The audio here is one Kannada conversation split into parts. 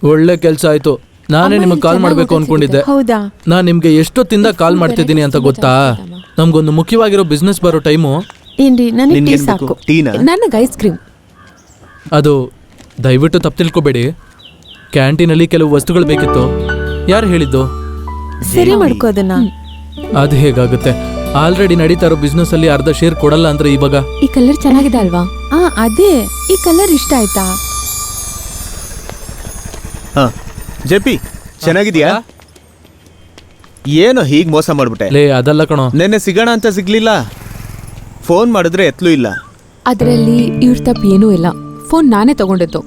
ಒಳ್ಳೆ ಕೆಲಸ ಆಯ್ತು. ನಾನೇ ನಿಮಗೆ ಕಾಲ್ ಮಾಡಬೇಕು ಅನ್ಕೊಂಡಿದ್ದೆ. ಹೌದಾ? ನಾನು ನಿಮ್ಗೆ ಎಷ್ಟೊತ್ತಿಂದ ಕಾಲ್ ಮಾಡ್ತಿದ್ದೀನಿ ಅಂತ ಗೊತ್ತಾ? ನಮ್ಗೊಂದು ಮುಖ್ಯವಾಗಿರೋ ಬಿಸ್ನೆಸ್ ಬರೋ ಟೈಮು. ಏನ್ರಿ, ನನಗೆ ಟೀ ಸಾಕು. ನನಗೆ ಐಸ್ ಕ್ರೀಮ್. ಅದು ದಯವಿಟ್ಟು ತಪ್ಪು ತಿಳ್ಕೊಬೇಡಿ. ಕ್ಯಾಂಟೀನಲ್ಲಿ ಕೆಲವು ವಸ್ತುಗಳು ಬೇಕಿತ್ತು. ಯಾರು ಹೇಳಿದ್ದು? ಸರಿ ಮಾಡ್ಕೋದನ್ನ. ಅದು ಹೇಗಾಗುತ್ತೆ? ಆಲ್ರೆಡಿ ನಡೀತಾ ಇರೋ ಬಿಸ್ನೆಸ್ ಅಲ್ಲಿ ಅರ್ಧ ಶೇರ್ ಕೊಡಲ್ಲ ಅಂದ್ರೆ ಇವಾಗ. ಈ ಕಲರ್ ಚೆನ್ನಾಗಿದೆ ಅಲ್ವಾ? ಅದೇ, ಈ ಕಲರ್ ಇಷ್ಟ ಆಯ್ತಾ? ಜೆಪಿ ಚೆನ್ನಾಗಿದ್ಯಾ? ಏನೋ ಹೀಗ್ ಮೋಸ ಮಾಡ್ಬಿಟ್ಟೆ. ಲೇ ಅದಲ್ಲ ಕಣೋ, ನೆನ್ನೆ ಸಿಗೋಣ ಅಂತ ಸಿಗ್ಲಿಲ್ಲ. ಫೋನ್ ಮಾಡಿದ್ರೆ ಎತ್ಲೂ ಇಲ್ಲ. ಅದರಲ್ಲಿ ಇವ್ರ ತಪ್ಪು ಏನೂ ಇಲ್ಲ. ಫೋನ್ ನಾನೇ ತಗೊಂಡಿದ್ದು.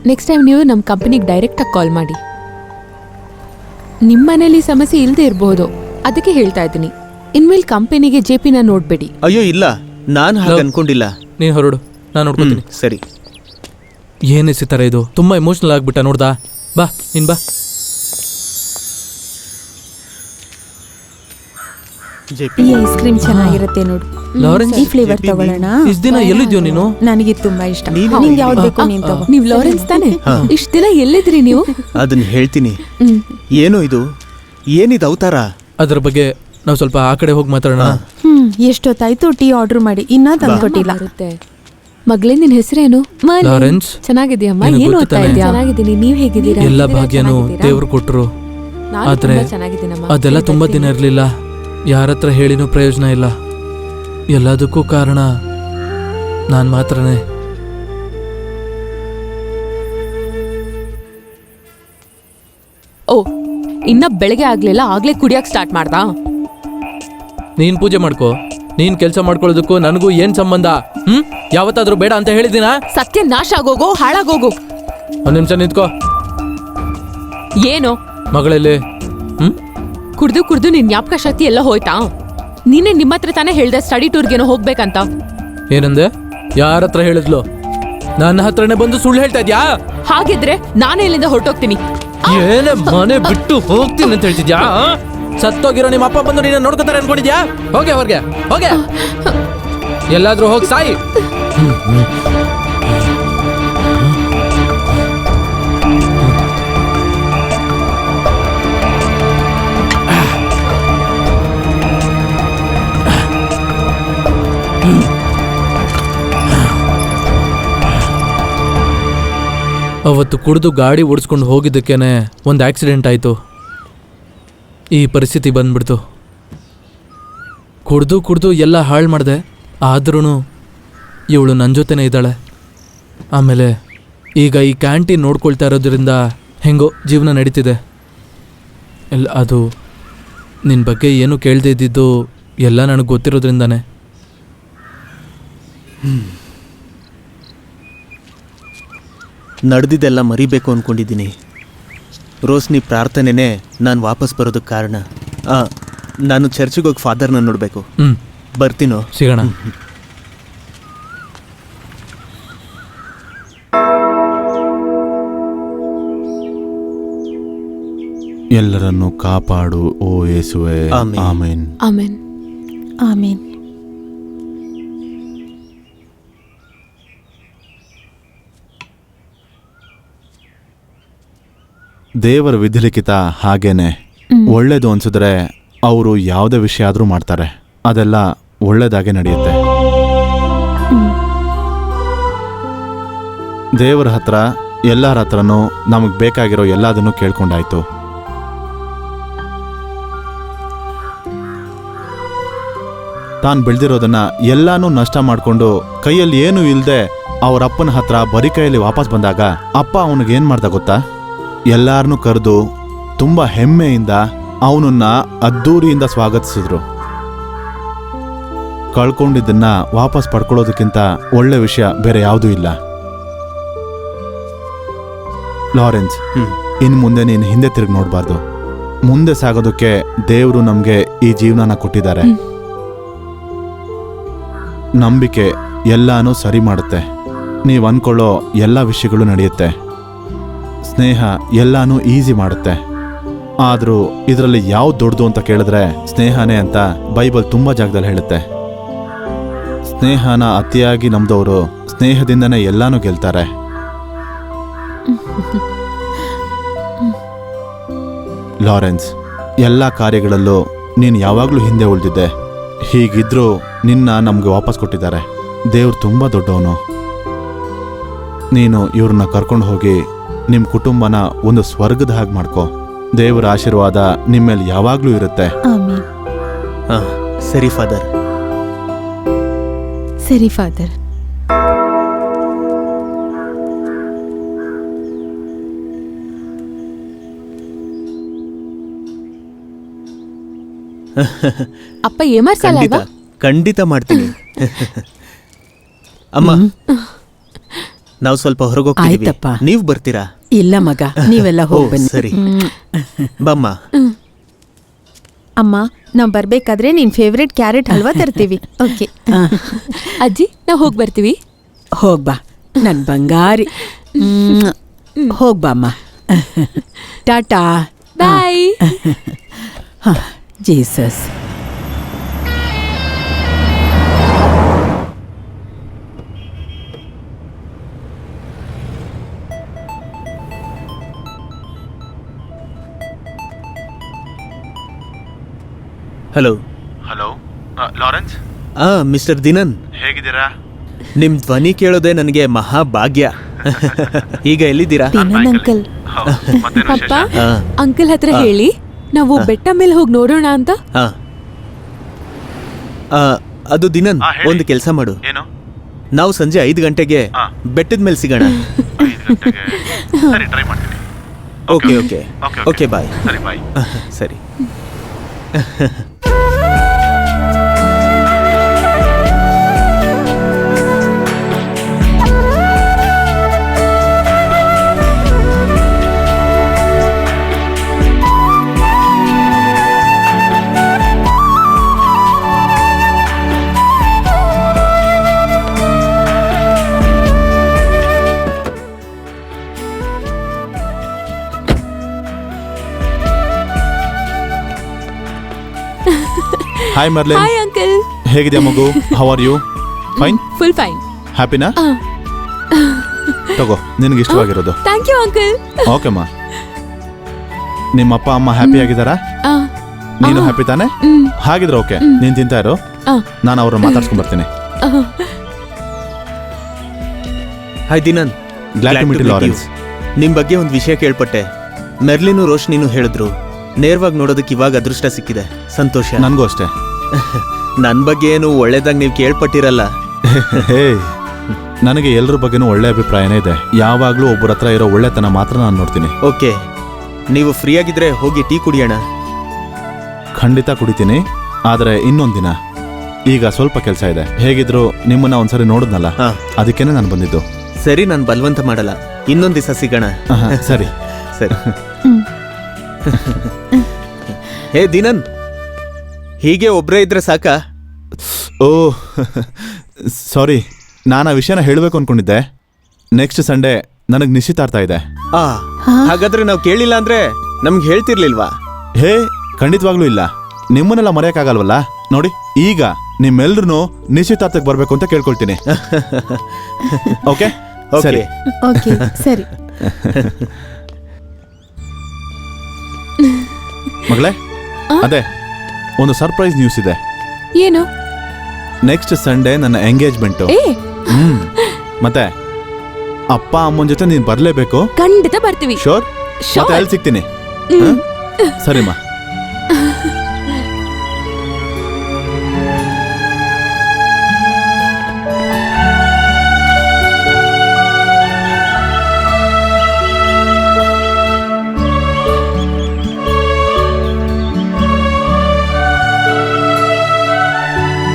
ನೆಕ್ಸ್ಟ್ ಟೈಮ್ ನೀವು ನಮ್ಮ ಕಂಪನಿಗೆ ಡೈರೆಕ್ಟಾಗಿ ಕಾಲ್ ಮಾಡಿ. ನಿಮ್ಮ ಮನೇಲಿ ಸಮಸ್ಯೆ ಇಲ್ಲದೆ ಇರಬಹುದು, ಅದಕ್ಕೆ ಹೇಳ್ತಾ ಇದ್ದೀನಿ. ಇನ್ಮೇಲೆ ಕಂಪನಿಗೆ ಜೆಪಿನ ನೋಡ್ಬೇಡಿ. ಅಯ್ಯೋ ಇಲ್ಲ, ನಾನು ಹಾಗೆ ಅನ್ಕೊಂಡಿಲ್ಲ. ನೀನ್ ಹೊರಡು, ನಾನು ನೋಡ್ಕೊತೀನಿ. ಸರಿ. ಏನಿಸಿತಾರೆ ಇದು? ತುಂಬಾ ಎಮೋಷನಲ್ ಆಗ್ಬಿಟ್ಟ ನೋಡ್ದಾ? ಬಾ ನೀನ್ ಬಾ. ಈ ಐಸ್ ಕ್ರೀಮ್ ಚೆನ್ನಾಗಿರುತ್ತೆ ನೋಡು. ಲಾರೆನ್ಸ್, ಈ ಫ್ಲೇವರ್ ತಗೊಳ್ಳೋಣ. ಇಷ್ಟ ದಿನ ಎಲ್ಲಿದ್ಯೋ ನೀನು? ನನಗೆ ತುಂಬಾ ಇಷ್ಟ. ನಿಂಗೆ ಯಾವ್ದು ಬೇಕು ನೀನ್ ತಗೋ. ನೀವ್ ಲಾರೆನ್ಸ್ ತಾನೆ? ಇಷ್ಟ ದಿನ ಎಲ್ಲಿದ್ರಿ ನೀವು? ಅದನ್ನ ಹೇಳ್ತೀನಿ. ಏನು ಇದು? ಏನಿದು ಅವತಾರ? ಅದ್ರ ಬಗ್ಗೆ ನಾವು ಸ್ವಲ್ಪ ಆ ಕಡೆ ಹೋಗಿ ಮಾತಾಡೋಣ. ಎಷ್ಟೊತ್ತಾಯ್ತು ಟೀ ಆರ್ಡರ್ ಮಾಡಿ, ಇನ್ನ ತಂದ್ಕೊಟ್ಟಿಲ್ಲ. ಮಗಳೇ, ನಿನ್ ಹೆಸರೇನು? ಲಾರೆನ್ಸ್. ಚೆನ್ನಾಗಿದ್ಯಮ್ಮ. ಏನು ಓದ್ತಾ ಇದ್ಯಾ? ಚೆನ್ನಾಗಿದ್ದೀನಿ. ನೀವ್ ಹೇಗಿದ್ದೀರಾ? ಎಲ್ಲ ಭಾಗ್ಯನೂ ದೇವ್ರು ಕೊಟ್ರು. ಆದ್ರೆ ಅದೆಲ್ಲ ತುಂಬಾ ದಿನ ಇರ್ಲಿಲ್ಲ. ಯಾರತ್ರ ಹೇಳಿನೂ ಪ್ರಯೋಜನ ಇಲ್ಲ. ಎಲ್ಲದಕ್ಕೂ ಕಾರಣ ನಾನ್ ಮಾತ್ರನೇ. ಓ, ಇನ್ನ ಬೆಳಗ್ಗೆ ಆಗ್ಲಿಲ್ಲ, ಆಗ್ಲೇ ಕುಡಿಯಕ್ ಸ್ಟಾರ್ಟ್ ಮಾಡ್ದಾ? ನೀನ್ ಪೂಜೆ ಮಾಡ್ಕೋ. ನೀನ್ ಕೆಲಸ ಮಾಡ್ಕೊಳ್ಳೋದಕ್ಕೂ ನನಗೂ ಏನ್ ಸಂಬಂಧ? ಯಾವತ್ತಾದ್ರೂ ಬೇಡ ಅಂತ ಹೇಳಿದಿನ? ಸತ್ಯ ನಾಶ ಆಗೋಗೋ, ಹಾಳಾಗೋಗು. ಒಂದ್ ನಿಮಿಷ ನಿಂತ್ಕೋ. ಏನು ಮಗಳಲ್ಲಿ ಕುಡ್ದು ಕುಡ್ದು ನಿನ್ ಜ್ಞಾಪಕ ಶಕ್ತಿ ಎಲ್ಲ ಹೋಯ್ತಾ? ನೀನೇ ನಿಮ್ಮ ಹತ್ರ ತಾನೇ ಹೇಳ್ದೆ ಸ್ಟಡಿ ಟೂರ್ಗೇನೋ ಹೋಗ್ಬೇಕಂತ. ಏನಂದೆ? ಯಾರ ಹತ್ರ ಹೇಳಿದ್ಲು? ನನ್ನ ಹತ್ರನೇ ಬಂದು ಸುಳ್ಳು ಹೇಳ್ತಾ ಇದ್ಯಾ? ಹಾಗಿದ್ರೆ ನಾನೇ ಇಲ್ಲಿಂದ ಹೊರಟೋಗ್ತೀನಿ. ಏನೇ ಮನೆ ಬಿಟ್ಟು ಹೋಗ್ತೀನಿ ಅಂತ ಹೇಳ್ತಿದ್ಯಾ? ಸತ್ತೋಗಿರೋ ನಿಮ್ಮ ಅಪ್ಪ ಬಂದು ನೀನು ನೋಡ್ಕೊತಾರೆ ಅನ್ಕೊಂಡಿದ್ಯಾ? ಹೋಗೆ ಹೊರ್ಗೆ, ಹೋಗೆ. ಎಲ್ಲಾದ್ರೂ ಹೋಗಿ ಸಾಯಿ. ಅವತ್ತು ಕುಡಿದು ಗಾಡಿ ಓಡಿಸ್ಕೊಂಡು ಹೋಗಿದ್ದಕ್ಕೇನೆ ಒಂದು ಆಕ್ಸಿಡೆಂಟ್ ಆಯಿತು. ಈ ಪರಿಸ್ಥಿತಿ ಬಂದ್ಬಿಡ್ತು. ಕುಡ್ದು ಎಲ್ಲ ಹಾಳು ಮಾಡಿದೆ. ಆದ್ರೂ ಇವಳು ನನ್ನ ಜೊತೆನೇ ಇದ್ದಾಳೆ. ಆಮೇಲೆ ಈಗ ಈ ಕ್ಯಾಂಟೀನ್ ನೋಡ್ಕೊಳ್ತಾ ಇರೋದ್ರಿಂದ ಹೆಂಗೋ ಜೀವನ ನಡೀತಿದೆ. ಅದು ನಿನ್ನ ಬಗ್ಗೆ ಏನು ಕೇಳದೇ ಇದ್ದಿದ್ದು ಎಲ್ಲ ನನಗೆ ಗೊತ್ತಿರೋದ್ರಿಂದಾನೆ. ನಡೆದಿದ್ದೆಲ್ಲ ಮರಿಬೇಕು ಅಂದ್ಕೊಂಡಿದ್ದೀನಿ. ರೋಸ್ನಿ ಪ್ರಾರ್ಥನೆನೇ ನಾನು ವಾಪಸ್ ಬರೋದಕ್ಕೆ ಕಾರಣ. ನಾನು ಚರ್ಚಿಗೆ ಹೋಗಿ ಫಾದರ್ನ ನೋಡಬೇಕು. ಬರ್ತೀನೋ? ಸಿಗೋಣ. ಎಲ್ಲರನ್ನು ಕಾಪಾಡು ಓ ಯೇಸುವೆ. ಆಮೆನ್. ಆಮೆನ್. ಆಮೇನ್. ದೇವರ ವಿಧಿಲಿಖಿತ ಹಾಗೇನೆ. ಒಳ್ಳೇದು ಅನ್ಸಿದ್ರೆ ಅವರು ಯಾವುದೇ ವಿಷಯ ಆದರೂ ಮಾಡ್ತಾರೆ. ಅದೆಲ್ಲ ಒಳ್ಳೇದಾಗೆ ನಡೆಯುತ್ತೆ. ದೇವರ ಹತ್ರ ಎಲ್ಲರ ಹತ್ರನೂ ನಮಗೆ ಬೇಕಾಗಿರೋ ಎಲ್ಲದನ್ನು ಕೇಳ್ಕೊಂಡಾಯ್ತು. ತಾನು ಬೆಳೆದಿರೋದನ್ನ ಎಲ್ಲಾನು ನಷ್ಟ ಮಾಡಿಕೊಂಡು ಕೈಯಲ್ಲಿ ಏನೂ ಇಲ್ಲದೆ ಅವ್ರ ಅಪ್ಪನ ಹತ್ರ ಬರೀ ಕೈಯಲ್ಲಿ ವಾಪಸ್ ಬಂದಾಗ ಅಪ್ಪ ಅವನಿಗೇನು ಮಾಡ್ದ ಗೊತ್ತಾ? ಎಲ್ಲಾರನ್ನೂ ಕರೆದು ತುಂಬ ಹೆಮ್ಮೆಯಿಂದ ಅವನನ್ನ ಅದ್ದೂರಿಯಿಂದ ಸ್ವಾಗತಿಸಿದ್ರು. ಕಳ್ಕೊಂಡಿದ್ದನ್ನ ವಾಪಸ್ ಪಡ್ಕೊಳ್ಳೋದಕ್ಕಿಂತ ಒಳ್ಳೆ ವಿಷಯ ಬೇರೆ ಯಾವುದೂ ಇಲ್ಲ. ಲಾರೆನ್ಸ್, ಇನ್ನು ಮುಂದೆ ನೀನು ಹಿಂದೆ ತಿರುಗಿ ನೋಡಬಾರ್ದು. ಮುಂದೆ ಸಾಗೋದಕ್ಕೆ ದೇವರು ನಮಗೆ ಈ ಜೀವನನ ಕೊಟ್ಟಿದ್ದಾರೆ. ನಂಬಿಕೆ ಎಲ್ಲಾನು ಸರಿ ಮಾಡುತ್ತೆ. ನೀವು ಅನ್ಕೊಳ್ಳೋ ಎಲ್ಲ ವಿಷಯಗಳು ನಡೆಯುತ್ತೆ. ಸ್ನೇಹ ಎಲ್ಲಾನು ಈಸಿ ಮಾಡುತ್ತೆ. ಆದರೂ ಇದರಲ್ಲಿ ಯಾವ್ದು ದೊಡ್ಡದು ಅಂತ ಕೇಳಿದ್ರೆ ಸ್ನೇಹನೇ ಅಂತ ಬೈಬಲ್ ತುಂಬ ಜಾಗದಲ್ಲಿ ಹೇಳುತ್ತೆ. ಸ್ನೇಹನ ಅತಿಯಾಗಿ ನಂಬಿದವರು ಸ್ನೇಹದಿಂದನೇ ಎಲ್ಲಾನು ಗೆಲ್ತಾರೆ. ಲಾರೆನ್ಸ್, ಎಲ್ಲ ಕಾರ್ಯಗಳಲ್ಲೂ ನೀನು ಯಾವಾಗಲೂ ಹಿಂದೆ ಉಳಿದಿದ್ದೆ. ಹೀಗಿದ್ರೂ ನಿನ್ನ ನಮಗೆ ವಾಪಸ್ ಕೊಟ್ಟಿದ್ದಾರೆ. ದೇವ್ರು ತುಂಬ ದೊಡ್ಡವನು. ನೀನು ಇವ್ರನ್ನ ಕರ್ಕೊಂಡು ಹೋಗಿ ನಿಮ್ಮ ಕುಟುಂಬನ ಒಂದು ಸ್ವರ್ಗದ ಹಾಗೆ ಮಾಡ್ಕೋ. ದೇವರ ಆಶೀರ್ವಾದ ನಿಮ್ಮ ಮೇಲೆ ಯಾವಾಗಲೂ ಇರುತ್ತೆ. ಆಮೇನ್. ಹಾಂ, ಸರಿ ಫಾದರ್. ಸರಿ ಫಾದರ್. ಅಪ್ಪ ಏಮಾರ್ಸಲ್ಲ ಖಂಡಿತ ಅಲ್ವಾ? ಖಂಡಿತ ಮಾಡ್ತೀನಿ. ಅಮ್ಮ, ನಾವು ಸ್ವಲ್ಪ ಹೊರಗೋಗ್ತೀವಿ. ಆಯ್ತಪ್ಪ. ನೀವು ಬರ್ತೀರಾ? ಇಲ್ಲ ಮಗ, ನೀವೆಲ್ಲ ಓ ಹೋಗಿ ಬನ್ನಿ. ಸರಿ. ಬಮ್ಮ. ಅಮ್ಮ, ನಾವ್ ಬರ್ಬೇಕಾದ್ರೆ ನಿನ್ ಫೇವ್ರೆಟ್ ಕ್ಯಾರೆಟ್ ಹಲ್ವಾ ತರ್ತೀವಿ. ಓಕೆ. ಅಜ್ಜಿ ನಾವು ಹೋಗಿ ಬರ್ತೀವಿ. ಹೋಗ್ಬಾ ನನ್ ಬಂಗಾರಿ. ಹೋಗ್ಬಾ ಅಮ್ಮ. Tata. Bye. Jesus. Hello. Hello Lawrence, mister Dinan, ಹೇಗಿದ್ದೀರಾ? ನಿಮ್ ಧ್ವನಿ ಕೇಳೋದೇ ನನಗೆ ಮಹಾಭಾಗ್ಯ. ಈಗ ಎಲ್ಲಿದ್ದೀರಾ? Dinan uncle. ಅಪ್ಪ, ಆ, ಅಂಕಲ್ ಹತ್ರ ಹೇಳಿ ನಾವು ಬೆಟ್ಟ ಮೇಲೆ ಹೋಗಿ ನೋಡೋಣ ಅಂತ. ಆ. ಅದು ದಿನನ್, ಒಂದು ಕೆಲಸ ಮಾಡು. ಏನು? ನಾವು ಸಂಜೆ 5 ಗಂಟೆಗೆ ಬೆಟ್ಟದ ಮೇಲೆ ಸಿಗೋಣ. ಸರಿ, ಟ್ರೈ ಮಾಡ್ತೀನಿ. Okay okay okay, bye. ಸರಿ, ಬಾಯ್. ಸರಿ. Hi Merlin, hi uncle. ಹೇಗಿದೆಯಾ ಮಗು? How are you? Fine? Full fine. ಹ್ಯಾಪಿನಾ? ತಗೋ, ನಿನಗೆ ಇಷ್ಟವಾಗಿರೋದು. Thank you uncle. ಓಕೆಮ್ಮ. ನಿಮ್ಮ ಅಪ್ಪ ಅಮ್ಮ ಹ್ಯಾಪಿ ಆಗಿದ್ದಾರಾ? ನೀನು ಹ್ಯಾಪಿ ತಾನೆ? ಹಾಗಿದ್ರೆ ಓಕೆ, ನೀನು ತಿಂತಾ ಇರು. ನಾನು ಅವ್ರನ್ನ ಮಾತಾಡ್ಸ್ಕೊಂಡ್ ಬರ್ತೀನಿ. Hi ದಿನನ್. Glad to meet you, Lawrence. ನಿಮ್ ಬಗ್ಗೆ ಒಂದು ವಿಷಯ ಕೇಳ್ಪಟ್ಟೆ. ಮೆರ್ಲಿನು ರೋಶ್ನಿನು ಹೇಳಿದ್ರು. ನೇರವಾಗಿ ನೋಡೋದಕ್ಕೆ ಇವಾಗ ಅದೃಷ್ಟ ಸಿಕ್ಕಿದೆ. ಸಂತೋಷ. ನನಗೂ ಅಷ್ಟೇ. ನನ್ನ ಬಗ್ಗೆ ಏನು ಒಳ್ಳೇದಾಗ ನೀವು ಕೇಳ್ಪಟ್ಟಿರಲ್ಲ. ಹೇ, ನನಗೆ ಎಲ್ಲರ ಬಗ್ಗೆನೂ ಒಳ್ಳೆ ಅಭಿಪ್ರಾಯನೇ ಇದೆ. ಯಾವಾಗಲೂ ಒಬ್ಬರ ಹತ್ರ ಇರೋ ಒಳ್ಳೆತನ ಮಾತ್ರ ನಾನು ನೋಡ್ತೀನಿ. ಓಕೆ, ನೀವು ಫ್ರೀ ಆಗಿದ್ರೆ ಹೋಗಿ ಟೀ ಕುಡಿಯೋಣ. ಖಂಡಿತ ಕುಡಿತೀನಿ, ಆದರೆ ಇನ್ನೊಂದು ದಿನ. ಈಗ ಸ್ವಲ್ಪ ಕೆಲಸ ಇದೆ. ಹೇಗಿದ್ರು ನಿಮ್ಮನ್ನ ಒಂದ್ಸರಿ ನೋಡಿದ್ನಲ್ಲ, ಹಾ. ಅದಕ್ಕೇನೆ ನಾನು ಬಂದಿದ್ದು. ಸರಿ, ನಾನು ಬಲವಂತ ಮಾಡಲ್ಲ. ಇನ್ನೊಂದು ದಿವಸ ಸಿಗೋಣ. ಸರಿ ಸರಿ. ಹೇ ದಿನನ್, ಹೀಗೆ ಒಬ್ರೇ ಇದ್ರೆ ಸಾಕಾ? ಓ ಸಾರಿ, ನಾನು ಆ ವಿಷಯನ ಹೇಳಬೇಕು ಅನ್ಕೊಂಡಿದ್ದೆ. ನೆಕ್ಸ್ಟ್ ಸಂಡೇ ನನಗೆ ನಿಶ್ಚಿತಾರ್ಥ ಇದೆ. ಹಾಗಾದ್ರೆ ನಾವು ಕೇಳಿಲ್ಲ ಅಂದ್ರೆ ನಮ್ಗೆ ಹೇಳ್ತಿರ್ಲಿಲ್ವಾ? ಹೇ, ಖಂಡಿತವಾಗ್ಲೂ ಇಲ್ಲ. ನಿಮ್ಮನ್ನೆಲ್ಲ ಮರೆಯಕ್ಕಾಗಲ್ವಲ್ಲ. ನೋಡಿ, ಈಗ ನಿಮ್ಮೆಲ್ರೂ ನಿಶ್ಚಿತಾರ್ಥಕ್ಕೆ ಬರ್ಬೇಕು ಅಂತ ಕೇಳ್ಕೊಳ್ತೀನಿ. ಓಕೆ ಸರಿ. ಓಕೆ, ಸರಿ. ಮಗಳೇ, ಅದೇ ಒಂದು ಸರ್ಪ್ರೈಸ್ ನ್ಯೂಸ್ ಇದೆ. ಏನು? ನೆಕ್ಸ್ಟ್ ಸಂಡೇ ನನ್ನ ಎಂಗೇಜ್ಮೆಂಟು. ಏ, ಮತ್ತೆ ಅಪ್ಪ ಅಮ್ಮನ ಜೊತೆ ನೀನು ಬರಲೇಬೇಕು. ಖಂಡಿತ ಬರ್ತೀವಿ. ಶೋರ್? ಮತ್ತೆ ಅಲ್ಲಿ ಸಿಗ್ತೀನಿ. ಸರಿಮ್ಮ.